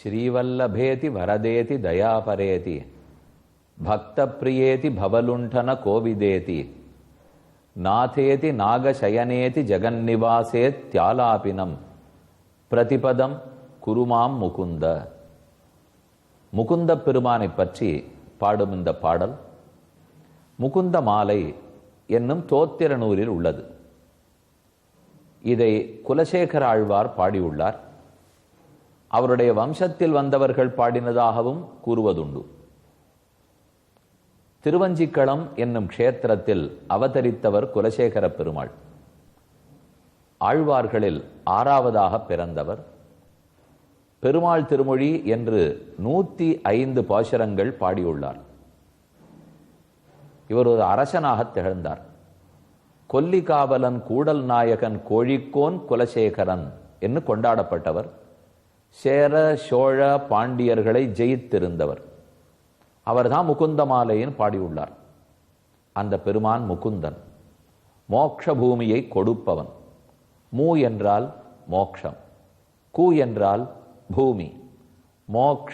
ಶ್ರೀವಲ್ಲಭೇತಿ ವರದೇತಿ ದಯಾಪರೇತಿ ಭಕ್ತಪ್ರಿಯೇತಿ ಭವಲುಂಠನ ಕೋವಿದೇತಿ ನಾಥೇತಿ ನಾಗಶಯನೇತಿ ಜಗನ್ನಿವಾಸೇತ್ಯಾಲಾಪಿನಂ பிரதிபதம் குருமாம் முகுந்த. முகுந்த பெருமானை பற்றி பாடும் இந்த பாடல் முகுந்த மாலை என்னும் தோத்திர நூலில் உள்ளது. இதை குலசேகர ஆழ்வார் பாடியுள்ளார். அவருடைய வம்சத்தில் வந்தவர்கள் பாடினதாகவும் கூறுவதுண்டு. திருவஞ்சிக்களம் என்னும் க்ஷேத்திரத்தில் அவதரித்தவர் குலசேகர பெருமாள். ஆழ்வார்களில் 6வதாக பிறந்தவர். பெருமாள் திருமொழி என்று 105 பாசுரங்கள் பாடியுள்ளார். இவர் ஒரு அரசனாக திகழ்ந்தார். கொல்லிகாவலன் கூடல் நாயகன் கோழிக்கோன் குலசேகரன் என்று கொண்டாடப்பட்டவர். சேர சோழ பாண்டியர்களை ஜெயித்திருந்தவர். அவர்தான் முகுந்த மாலையின் பாடியுள்ளார். அந்த பெருமான் முகுந்தன், மோக்ஷ பூமியை கொடுப்பவன். மூ என்றால் மோக்ஷம், கூ என்றால் பூமி. மோக்ஷ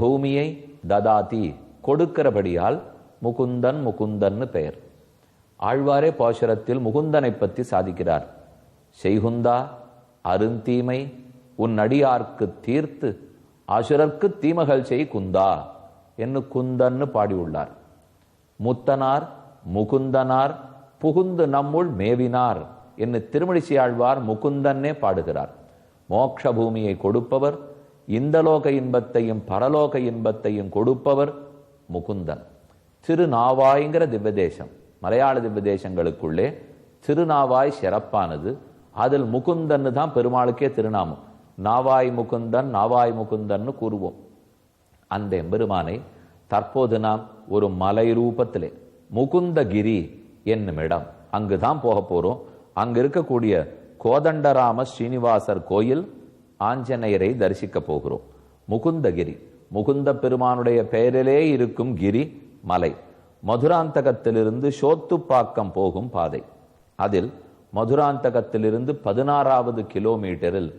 பூமியை ததாதி கொடுக்கிறபடியால் முகுந்தன் முகுந்தன்னு பெயர். ஆழ்வாரே பாசுரத்தில் முகுந்தனை பற்றி சாதிக்கிறார். செய்குந்தா அருந்தீமை உன் அடியார்க்கு தீர்த்து அசுரர்க்கு தீமகள் செய் குந்தா என்று குந்தன்னு பாடியுள்ளார். முத்தனார் முகுந்தனார் புகுந்து நம்முள் மேவினார் என்று திருமழிசை ஆழ்வார் முகுந்தன்னே பாடுகிறார். மோக்ஷ பூமியை கொடுப்பவர், இந்தலோக இன்பத்தையும் பரலோக இன்பத்தையும் கொடுப்பவர் முகுந்தன். திருநாவாய்ங்கிற திவ்யதேசம், மலையாள திவ்யதேசங்களுக்குள்ளே திருநாவாய் சிறப்பானது. அதில் முகுந்தன்னு தான் பெருமாளுக்கே திருநாமம். நாவாய் முகுந்தன் நாவாய் முகுந்தன்னு கூறுவோம். அந்த எம்பெருமானை தற்போது நாம் ஒரு மலை ரூபத்திலே முகுந்தகிரி என்னும் இடம், அங்குதான் போக போறோம். அங்கு இருக்கக்கூடிய கோதண்டராம ஸ்ரீனிவாசர் கோயில் ஆஞ்சநேயரை தரிசிக்க போகிறோம். முகுந்தகிரி, முகுந்த பெருமானுடைய பெயரிலே இருக்கும் கிரி மலை. மதுராந்தகத்திலிருந்து சோத்துப்பாக்கம் போகும் பாதை. அதில் மதுராந்தகத்திலிருந்து 16வது கிலோமீட்டரில்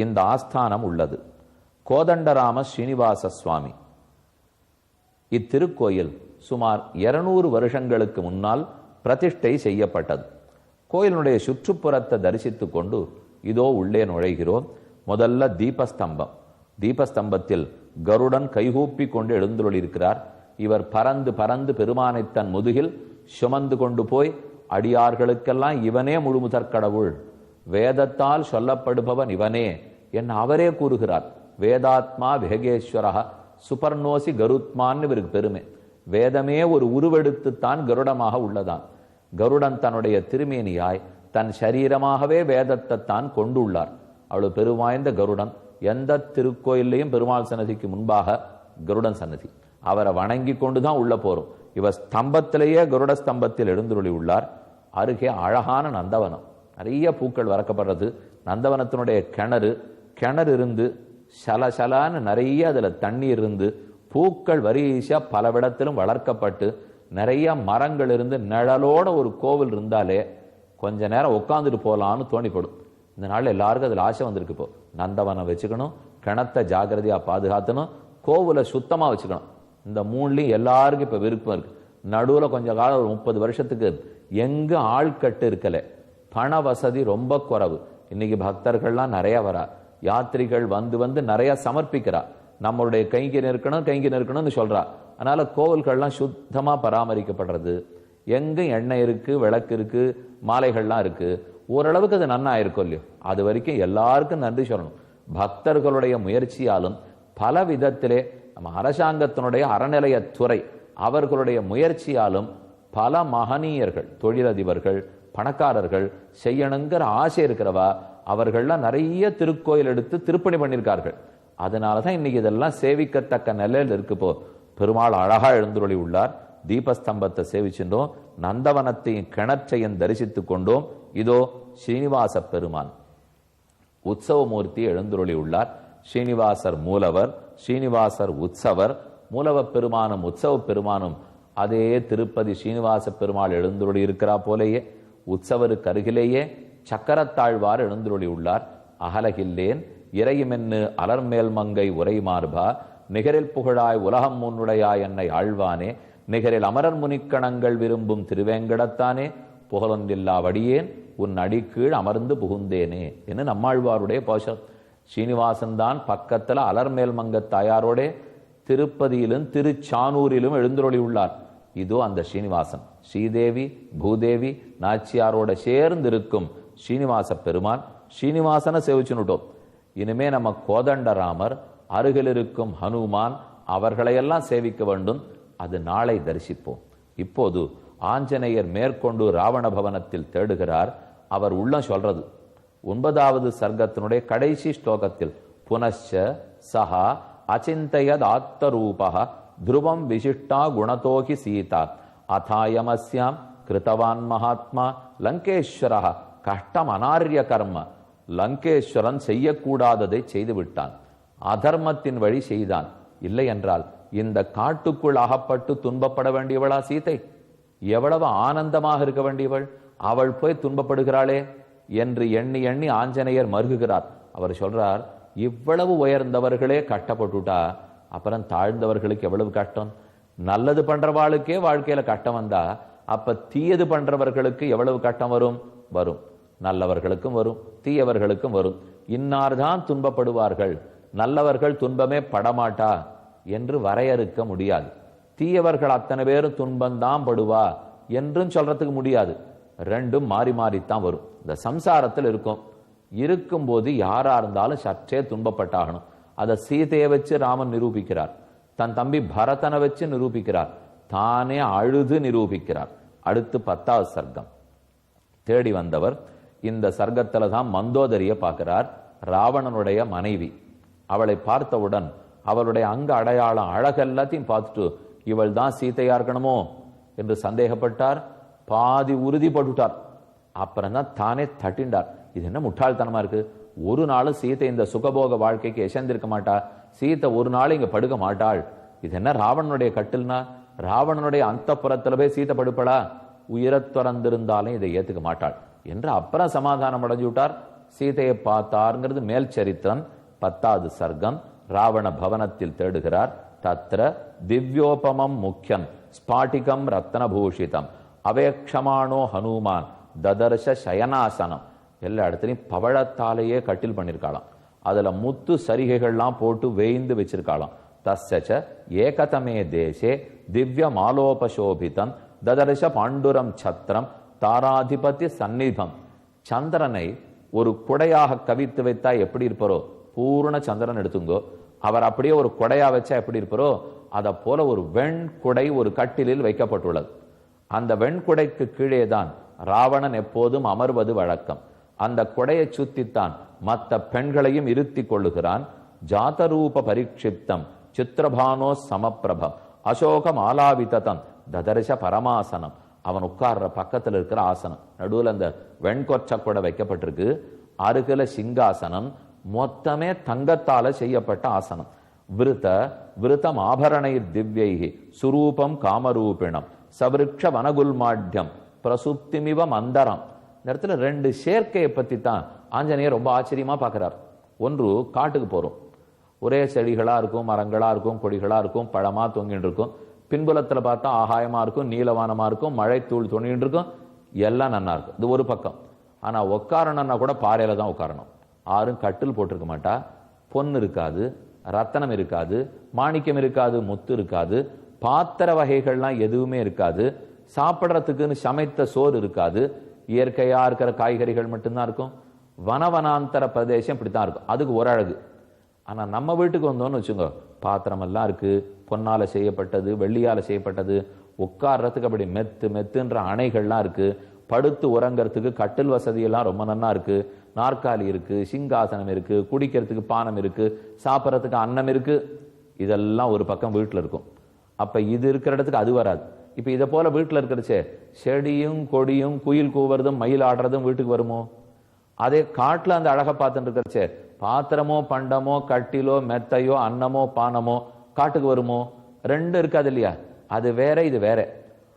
இந்த ஆஸ்தானம் உள்ளது. கோதண்டராம ஸ்ரீனிவாச சுவாமி. இத்திருக்கோயில் சுமார் 200 வருஷங்களுக்கு முன்னால் பிரதிஷ்டை செய்யப்பட்டது. கோயிலுடைய சுற்றுப்புறத்தை தரிசித்து கொண்டு இதோ உள்ளே நுழைகிறோம். முதல்ல தீபஸ்தம்பம். தீபஸ்தம்பத்தில் கருடன் கைகூப்பி கொண்டு எழுந்துள்ளிருக்கிறார். இவர் பறந்து பறந்து பெருமானை தன் முதுகில் சுமந்து கொண்டு போய் அடியார்களுக்கெல்லாம் இவனே முழுமுதற் கடவுள், வேதத்தால் சொல்லப்படுபவன் இவனே என்று அவரே கூறுகிறார். வேதாத்மா வேகேஸ்வரா சுபர்ணோசி கருத்மான்னு இவருக்கு பெருமை. வேதமே ஒரு உருவெடுத்துத்தான் கருடமாக உள்ளதான். கருடன் தன்னுடைய திருமேனியாய் தன் சரீரமாகவே வேதத்தை தான் கொண்டுள்ளார். அவ்வளவு பெருவாய்ந்த கருடன். எந்த திருக்கோயிலையும் பெருமாள் சன்னதிக்கு முன்பாக கருடன் சன்னதி. அவரை வணங்கி கொண்டுதான் உள்ள போறோம். இவர் ஸ்தம்பத்திலேயே கருட ஸ்தம்பத்தில் எழுந்துருளி உள்ளார். அருகே அழகான நந்தவனம், நிறைய பூக்கள் வளர்க்கப்படுறது. நந்தவனத்தினுடைய கிணறு இருந்து சலசலான்னு நிறைய அதுல தண்ணீர் இருந்து பூக்கள் வரிசையா பலவிடத்திலும் வளர்க்கப்பட்டு நிறைய மரங்கள் இருந்து நிழலோட ஒரு கோவில் இருந்தாலே கொஞ்ச நேரம் உட்காந்துட்டு போகலான்னு தோணிப்படும். இந்த நாள் எல்லாருக்கும் அதில் ஆசை வந்திருக்கு. இப்போ நந்தவனம் வச்சுக்கணும், கிணத்தை ஜாகிரதையா பாதுகாத்தணும், கோவிலை சுத்தமா வச்சுக்கணும். இந்த 3லையும் எல்லாருக்கும் இப்ப விருப்பம் இருக்கு. நடுவில் கொஞ்ச காலம் ஒரு 30 வருஷத்துக்கு எங்க ஆள்கட்டு இருக்கல, பண வசதி ரொம்ப குறைவு. இன்னைக்கு பக்தர்கள்லாம் நிறைய வரா, யாத்திரிகள் வந்து வந்து நிறைய சமர்ப்பிக்கிறா. நம்மளுடைய கைங்கி நிற்கணும்னு சொல்றா. அதனால கோவில்கள்லாம் சுத்தமா பராமரிக்கப்படுறது. எங்க எண்ணெய் இருக்கு, விளக்கு இருக்கு, மாலைகள்லாம் இருக்கு. ஓரளவுக்கு அது நன்னா இருக்கும் இல்லையோ, அது வரைக்கும் எல்லாருக்கும் நன்றி சொல்லணும். பக்தர்களுடைய முயற்சியாலும் பல விதத்திலே நம்ம அரசாங்கத்தினுடைய அறநிலையத்துறை அவர்களுடைய முயற்சியாலும் பல மகனீயர்கள், தொழிலதிபர்கள், பணக்காரர்கள் செய்யணுங்கிற ஆசை இருக்கிறவா அவர்கள்லாம் நிறைய திருக்கோயில் எடுத்து திருப்பணி பண்ணியிருக்கார்கள். அதனாலதான் இன்னைக்கு இதெல்லாம் சேவிக்கத்தக்க நிலையில் இருக்கு. போ பெருமாள் அழகா எழுந்துருளி உள்ளார். தீபஸ்தம்பத்தை சேவிச்சுட்டோம், நந்தவனத்தையும் கிணற்றையும் தரிசித்து கொண்டோம். இதோ ஸ்ரீனிவாச பெருமான் உற்சவமூர்த்தி எழுந்துருளி உள்ளார். ஸ்ரீனிவாசர் மூலவர், ஸ்ரீனிவாசர் உற்சவர். மூலவ பெருமானும் உற்சவ பெருமானும் அதே திருப்பதி ஸ்ரீனிவாச பெருமாள் எழுந்துருளி இருக்கிறா போலேயே உற்சவருக்கு அருகிலேயே சக்கரத்தாழ்வார் எழுந்துருளி உள்ளார். அகலகில்லேன் இறையுமென்னு அலர்மேல் மங்கை உரை மார்பா நிகரில் புகழாய் உலகம் முன்னுடையாய் என்னை ஆழ்வானே நிகரில் அமரர் முனிக்கணங்கள் விரும்பும் திருவேங்கடத்தானே புகழொன்றில்லா வடியேன் உன் அடிக்கீழ் அமர்ந்து புகுந்தேனே என்று நம்மாழ்வாருடைய போஷம். ஸ்ரீனிவாசன் தான் பக்கத்துல அலர்மேல் மங்க தாயாரோட திருப்பதியிலும் திருச்சானூரிலும் எழுந்தருளி உள்ளார். இதோ அந்த ஸ்ரீனிவாசன், ஸ்ரீதேவி பூதேவி நாச்சியாரோட சேர்ந்து இருக்கும் ஸ்ரீனிவாச பெருமான். ஸ்ரீனிவாசனை சேவிச்சுனுட்டோம். இனிமே நம்ம கோதண்டராமர், அருகில் இருக்கும் ஹனுமான், அவர்களையெல்லாம் சேவிக்க வேண்டும். அது நாளை தரிசிப்போம். இப்போது ஆஞ்சநேயர் மேற்கொண்டு ராவண பவனத்தில் தேடுகிறார். அவர் உள்ளம் சொல்றது 9வது சர்க்கத்தினுடைய கடைசி ஸ்லோகத்தில் புனச்ச சஹா அச்சிந்தயத் ஆத்தரூபஹ த்ருவம் விசிஷ்டா குணதோகி சீதா அதாயமஸ்யாம் கிருத்தவான் மகாத்மா லங்கேஸ்வரஹ கஷ்டம் அனாரிய கர்ம. லங்கேஸ்வரன் செய்யக்கூடாததை செய்து விட்டான், அதர்மத்தின் வழி செய்தான். இல்லை என்றால் இந்த காட்டுக்குள் அகப்பட்டு துன்பப்பட வேண்டியவளா சீதை? எவ்வளவு ஆனந்தமாக இருக்க வேண்டியவள், அவள் போய் துன்பப்படுகிறாளே என்று எண்ணி எண்ணி ஆஞ்சநேயர் மருகுகிறார். அவர் சொல்றார், இவ்வளவு உயர்ந்தவர்களே கஷ்டப்பட்டுட்டா அப்புறம் தாழ்ந்தவர்களுக்கு எவ்வளவு கஷ்டம். நல்லது பண்றவாளுக்கே வாழ்க்கையில கஷ்டம் வந்தா அப்ப தீயது பண்றவர்களுக்கு எவ்வளவு கஷ்டம் வரும்? வரும். நல்லவர்களுக்கும் வரும், தீயவர்களுக்கும் வரும். இன்னார்தான் துன்பப்படுவார்கள், நல்லவர்கள் துன்பமே படமாட்டா என்று வரையறுக்க முடியாது. தீயவர்கள் அத்தனை பேரும் துன்பந்தான் படுவா என்றும் சொல்றதுக்கு முடியாது. ரெண்டும் மாறி மாறித்தான் வரும். இந்த சம்சாரத்தில் இருக்கும்போது யாரா இருந்தாலும் சற்றே துன்பப்பட்டாகணும். அதை சீதையை வச்சு ராமன் நிரூபிக்கிறார், தன் தம்பி பரதனை வச்சு நிரூபிக்கிறார், தானே அழுது நிரூபிக்கிறார். அடுத்து 10வது சர்க்கம். தேடி வந்தவர் இந்த சர்க்கத்துல தான் மந்தோதரிய பார்க்கிறார், ராவணனுடைய மனைவி. அவளை பார்த்தவுடன் அவளுடைய அங்க அடையாளம் அழகெல்லாத்தையும் பார்த்துட்டு இவள் தான் சீதையா இருக்கணுமோ என்று சந்தேகப்பட்டார். பாதி உறுதிப்பட்டுட்டார். அப்புறம் தான் தானே தட்டிண்டார். இது என்ன முட்டாள்தனமா இருக்கு? ஒரு நாளும் சீதை இந்த சுகபோக வாழ்க்கைக்கு எசந்திருக்க மாட்டா, சீதை ஒரு நாள் இங்க படுக்க மாட்டாள். இது என்ன ராவணனுடைய கட்டில்னா? ராவணனுடைய அந்த புறத்துல போய் சீதை படுப்படா? உயிரத் துறந்திருந்தாலும் இதை ஏத்துக்க மாட்டாள் என்று அப்புறம் சமாதானம் அடைஞ்சு விட்டார். சீதையை பார்த்தாருங்கிறது மேல் சரித்திரம். 10வது சர்க்கம். ராவண பவனத்தில் தேடுகிறார். தத்ர திவ்யோபமம் முக்கியம் ஸ்பாட்டிகம் ரத்னபூஷிதம் அவேக்ஷமானோ ஹனுமான் ததர்ஷ சயனாசனம். எல்லா இடத்துலையும் பவழத்தாலேயே கட்டில் பண்ணிருக்காளாம். அதுல முத்து சரிகைகள்லாம் போட்டு வேய்ந்து வச்சிருக்காளாம். தஸ்ஸ ஏகதமே தேசே திவ்ய மாலோபசோபிதம் ததர்ஷ பாண்டுரம் சத்திரம் தாராதிபதி சந்நிதம். சந்திரனை ஒரு குடையாக கவித்து வைத்தா எப்படி இருப்பாரோ, பூர்ண சந்திரன் எடுத்துங்கோ, அவர் அப்படியே ஒரு கொடையா வச்சா எப்படி இருப்பாரோ அதை போல ஒரு வெண்குடை ஒரு கட்டிலில் வைக்கப்பட்டுள்ளது. அந்த வெண்குடைக்கு கீழே தான் ராவணன் எப்போதும் அமர்வது வழக்கம். அந்த கொடையை சுத்தித்தான் மற்ற பெண்களையும் இருத்தி கொள்ளுகிறான். ஜாதரூப பரிக்ஷிப்தம் சித்திரபானோ சமப்பிரபம் அசோகம் ஆலாவிதம் ததர்ஷ பரமாசனம். அவன் உட்கார்ற பக்கத்தில் இருக்கிற ஆசனம், நடுவில் அந்த வெண்கொச்ச கொடை வைக்கப்பட்டிருக்கு. அருகில சிங்காசனம், மொத்தமே தங்கத்தால செய்யப்பட்ட ஆசனம். விருத்தம் ஆபரணை திவ்யைகி சுரூபம் காமரூபிணம் சவிருக்ஷ வனகுல்மாட்யம் பிரசுப்திமிவ மந்தரம். இந்த இடத்துல 2 சேர்க்கையை பத்தி தான் ஆஞ்சநேயர் ரொம்ப ஆச்சரியமா பார்க்கிறார். ஒன்று, காட்டுக்கு போறோம், ஒரே செடிகளா இருக்கும், மரங்களா இருக்கும், கொடிகளா இருக்கும், பழமா தொங்கிட்டு இருக்கும். பின்புலத்துல பார்த்தா ஆகாயமா இருக்கும், நீலவானமா இருக்கும், மழை தூள் தொங்கிட்டு இருக்கும், எல்லாம் நன்னா இருக்கும். இது ஒரு பக்கம். ஆனா உட்காரணும்னா கூட பாறையில தான் உட்காரணும். யாரும் கட்டில் போட்டிருக்க மாட்டா. பொன் இருக்காது, ரத்தனம் இருக்காது, மாணிக்கம் இருக்காது, முத்து இருக்காது, பாத்திர வகைகள்லாம் எதுவுமே இருக்காது, சாப்பிட்றதுக்குன்னு சமைத்த சோறு இருக்காது, இயற்கையா இருக்கிற காய்கறிகள் மட்டும்தான் இருக்கும். வனவனாந்தர பிரதேசம் இப்படித்தான் இருக்கும். அதுக்கு ஒரு அழகு. ஆனா நம்ம வீட்டுக்கு வந்தோம்னு வச்சுங்க, பாத்திரம் எல்லாம் இருக்கு, பொன்னால செய்யப்பட்டது, வெள்ளியால செய்யப்பட்டது, உட்கார்றதுக்கு அப்படி மெத்து மெத்துன்ற அணைகள்லாம் இருக்கு, படுத்து உறங்கிறதுக்கு கட்டில் வசதியெல்லாம் ரொம்ப நன்னா இருக்கு, நாற்காலி இருக்கு, சிங்காசனம் இருக்கு, குடிக்கிறதுக்கு பானம் இருக்கு, சாப்பிட்றதுக்கு அன்னம் இருக்கு. இதெல்லாம் ஒரு பக்கம் வீட்டில் இருக்கும். அப்ப இது இருக்கிற இடத்துக்கு அது வராது. இப்ப இதை போல வீட்டில் இருக்கிறச்சே செடியும் கொடியும் குயில் கூவுறதும் மயில் ஆடுறதும் வீட்டுக்கு வருமோ? அதே காட்டுல அந்த அழகை பார்த்துட்டு இருக்கிறச்சே பாத்திரமோ பண்டமோ கட்டிலோ மெத்தையோ அன்னமோ பானமோ காட்டுக்கு வருமோ? 2 இருக்காது இல்லையா? அது வேற, இது வேற.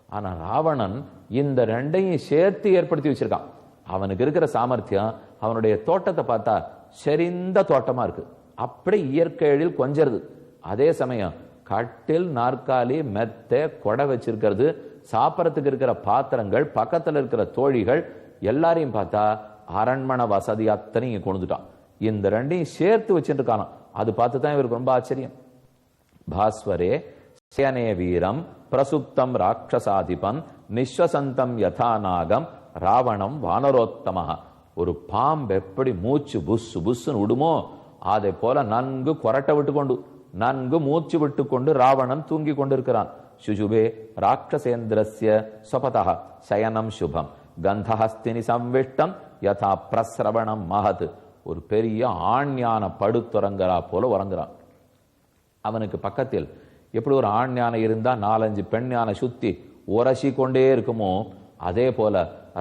ஆனா ராவணன் இந்த 2ஐயும் சேர்த்து ஏற்படுத்தி வச்சிருக்கான். அவனுக்கு இருக்கிற சாமர்த்தியம், அவனுடைய தோட்டத்தை பார்த்தா செறிந்த தோட்டமா இருக்கு. அப்படி இயற்கை எழில் கொஞ்சருது. அதே சமயம் கட்டில், நாற்காலி, மெத்தை, கொடை வச்சிருக்கிறது, சாப்பிட்றதுக்கு இருக்கிற பாத்திரங்கள், பக்கத்தில் இருக்கிற தோழிகள் எல்லாரையும் பார்த்தா அரண்மனை வசதி அத்தனை இங்க கொண்டுட்டான். இந்த ரெண்டையும் சேர்த்து வச்சுட்டு இருக்கானோ அது பார்த்து தான் இவருக்கு ரொம்ப ஆச்சரியம். பாஸ்வரே சேனே வீரம் பிரசுப்தம் ராட்சசாதிபம் நிஸ்வசந்தம் யதாநாகம் ராவணம் வானரோத்தமஹ. ஒரு பாம்பு எப்படி மூச்சு புஸ்ஸு புஸ்ஸுன்னு விடுமோ அதை போல நன்கு கொரட்டை விட்டு கொண்டு, நன்கு மூச்சு விட்டு கொண்டு ராவணன் தூங்கி கொண்டிருக்கிறான். சுஜுபே ராட்சசேந்திரஸ்ய ஸ்வபதஹ சயனம் சுபம் கந்தஹஸ்தினி சம்விஷ்டம் யதா பிரஸ்ரவணம் மகத். ஒரு பெரிய ஆண்யான படுத்துறங்கிறா போல உறங்குறான். அவனுக்கு பக்கத்தில் எப்படி ஒரு ஆண் யானை இருந்தா 4-5 பெண் யானை சுத்தி உரசி கொண்டே இருக்குமோ அதே போல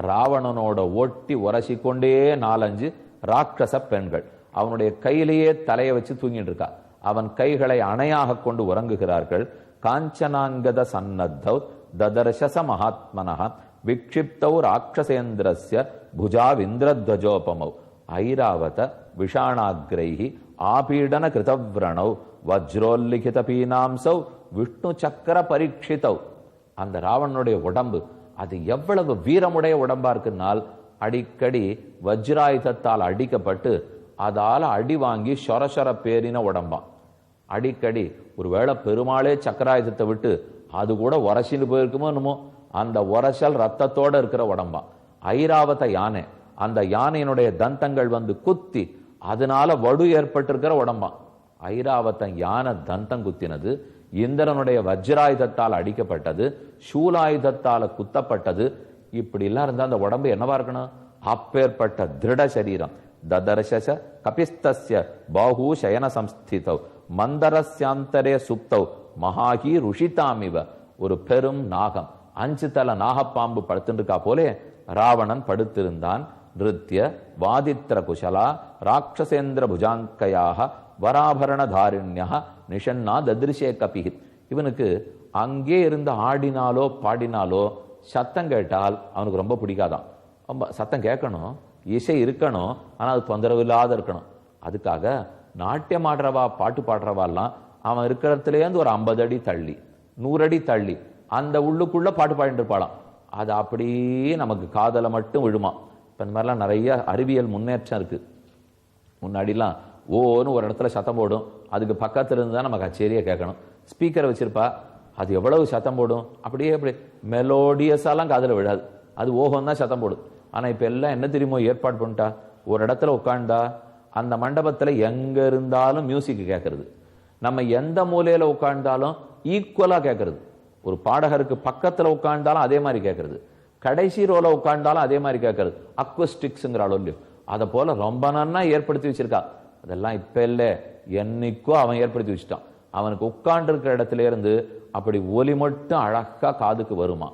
ராவணனோட ஒட்டி உரசி கொண்டே 4-5 ராட்சச பெண்கள் அவனுடைய கையிலேயே தலையை வச்சு தூங்கிட்டு இருக்கா. அவன் கைகளை அணையாக கொண்டு உறங்குகிறார்கள். காஞ்சனாங்கத சன்னத்தௌ ததர்ஷச மகாத்மனஹ விக்ஷிப்தௌ ராட்சசேந்திரஸ்ய புஜாவிந்திரத்வஜோபமௌ ஐராவத விஷாணாக்ரைஹி ஆபீடன கிருதவ்ரணௌ வஜ்ரோல்லிகித பீனாம்சௌ விஷ்ணு சக்கர பரீட்சிதௌ. அந்த ராவணனுடைய உடம்பு அது எவ்வளவு வீரமுடைய உடம்பா இருக்குன்னால் அடிக்கடி வஜ்ராயுதத்தால் அடிக்கப்பட்டு அதால அடி வாங்கி சொரசொர பேரின உடம்பா. அடிக்கடி ஒருவேளை பெருமாளே சக்கராயுதத்தை விட்டு அது கூட உரசின்னு போயிருக்குமோ என்னமோ அந்த உரசல் ரத்தத்தோட இருக்கிற உடம்பா. ஐராவத யானை, அந்த யானையினுடைய தந்தங்கள் வந்து குத்தி அதனால வடு ஏற்பட்டிருக்கிற உடம்பா. ஐராவத யானை தந்தம் குத்தினது, இந்திரனுடைய வஜ்ராயுதத்தால் அடிக்கப்பட்டது, சூலாயுதத்தால குத்தப்பட்டது. இப்படி எல்லாம் இருந்தா அந்த உடம்பு என்னவா இருக்கணும்? அப்பேற்பட்ட திருட சரீரம். ததர்ஷச கபிஸ்தஸ்ய பாஹூ சயன சம்ஸ்திதௌ மந்தரஸ்யாந்தரே சுப்தௌ மகாகி ருஷிதாமிவ. ஒரு பெரும் நாகம், 5 தலை நாகப்பாம்பு படுத்துருக்கா போலே ராவணன் படுத்திருந்தான். நிருத்ய வாதித்ர குஷலா ராட்சசேந்திர புஜாங்கயாக வராபரண தாரிண்யா நிஷன்னா ததிருஷே கபிஹி. இவனுக்கு அங்கே இருந்து ஆடினாலோ பாடினாலோ சத்தம் கேட்டால் அவனுக்கு ரொம்ப பிடிக்காதான். ரொம்ப சத்தம் கேட்கணும், இசை இருக்கணும், ஆனால் அது தொந்தரவு இல்லாத இருக்கணும். அதுக்காக நாட்டியம் ஆடுறவா பாட்டு பாடுறவாலாம் அவன் இருக்கிறதுலேருந்து ஒரு 50 அடி தள்ளி 100 அடி தள்ளி அந்த உள்ளுக்குள்ள பாட்டு பாடிட்டு இருப்பாளாம். அது அப்படியே நமக்கு காதலை மட்டும் விழுமா. இப்போ இந்த மாதிரிலாம் நிறைய அறிவியல் முன்னேற்றம் இருக்கு. முன்னாடிலாம் ஓன்னு ஒரு இடத்துல சத்தம் போடும், அதுக்கு பக்கத்துல இருந்து தான் நம்ம கச்சேரியை கேட்கணும். ஸ்பீக்கரை வச்சிருப்பா, அது எவ்வளவு சத்தம் போடும், அப்படியே அப்படி மெலோடியஸாலாம் காதில் விழாது, அது ஓஹோன்னு தான் சத்தம் போடும். ஆனால் இப்போ எல்லாம் என்ன தெரியுமோ ஏற்பாடு பண்ணிட்டா, ஒரு இடத்துல உட்காண்டா அந்த மண்டபத்தில் எங்கே இருந்தாலும் மியூசிக் கேட்கறது, நம்ம எந்த மூலையில் உட்காண்டாலும் ஈக்குவலாக கேட்கறது. ஒரு பாடகருக்கு பக்கத்தில் உட்காண்டாலும் அதே மாதிரி கேட்கறது, கடைசி ரோல உட்காண்டாலும் அதே மாதிரி கேட்கறது. அக்வஸ்டிக்ஸுங்கிற அளவுலையும் அதை போல ரொம்ப நன்னா ஏற்படுத்தி வச்சிருக்கா. அதெல்லாம் இப்போ இல்லை, என்னைக்கோ அவன் ஏற்படுத்தி வச்சுட்டான். அவனுக்கு உட்கார்ந்து இருக்கிற இடத்துல இருந்து அப்படி ஒலி மட்டும் அழகா காதுக்கு வருமா,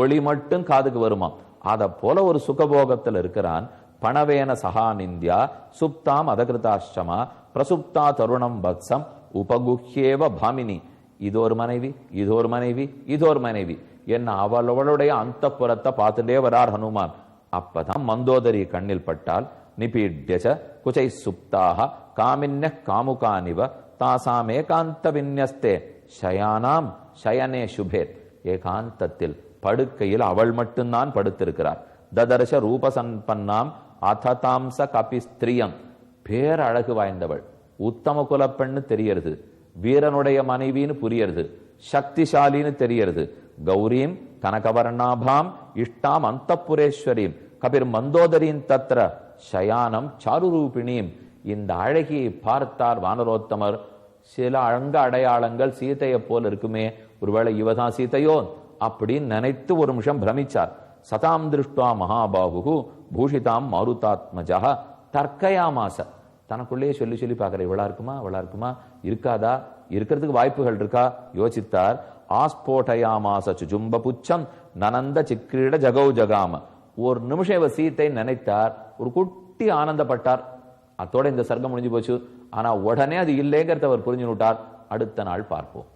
ஒளி மட்டும் காதுக்கு வருமா. அதை போல ஒரு சுகபோகத்தில் இருக்கிறான். பணவேன சகாநிந்தியா சுப்தாம் அதகிருதாஷ்டமா பிரசுப்தா தருணம் வத்சம் உபகுஹ்யேவ பாமினி. இது ஒரு மனைவி, இது ஒரு மனைவி, இது ஒரு மனைவி என்ன அவளுடைய அந்த புறத்தை பார்த்துட்டே வரார் ஹனுமான். அப்பதான் மந்தோதரி கண்ணில் பட்டால் நிபீட்யச குச்சை சுப்தாக காமின்ய காமுகானிவ தாசாம் ஏகாந்த வின்யஸ்தே ஷயானாம் ஷயனே சுபேத். ஏகாந்தத்தில் படுக்கையில் அவள் மட்டும்தான் படுத்திருக்கிறார். ததர்ஷ ரூபசன்பன்னாம் அததாம்ச கபிஸ்திரியம். பேரழகு வாய்ந்தவள், உத்தம குலப்பெண்ணு தெரியறது, வீரனுடைய மனைவின்னு புரியறது, சக்திசாலின்னு தெரியறது. கௌரீம் கனகவர்ணாபாம் இஷ்டாம் அந்தப்புரேஸ்வரீம் கபிர் மந்தோதரின் தத்ர ஷயானம் சாருரூபிணியும். இந்த அழகியை பார்த்தார் வானரோத்தமர். சில அழங்க அடையாளங்கள் சீதையை போல் இருக்குமே, ஒருவேளை இவதான் சீதையோ அப்படின்னு நினைத்து ஒரு நிமிஷம் பிரமிச்சார். சதாம் திருஷ்டுவா மகாபாகு பூஷிதாம் மாருதாத்மஜா தர்க்கயாமாச. தனக்குள்ளேயே சொல்லி சொல்லி பார்க்குற, இவளா இருக்குமா, இவளா இருக்குமா, இருக்காதா, இருக்கிறதுக்கு வாய்ப்புகள் இருக்கா யோசித்தார். ஆஸ்போட்டயாமாச சுஜும்ப புச்சம் நனந்த சிக்ரீட ஜகௌ ஜகாம. ஒரு நிமிஷம் இவ சீத்தை நினைத்தார், ஒரு குட்டி ஆனந்தப்பட்டார். அத்தோட இந்த சர்க்கம் முடிஞ்சு போச்சு. ஆனா உடனே அது இல்லைங்கிறத அவர் புரிஞ்சு விட்டார். அடுத்த நாள் பார்ப்போம்.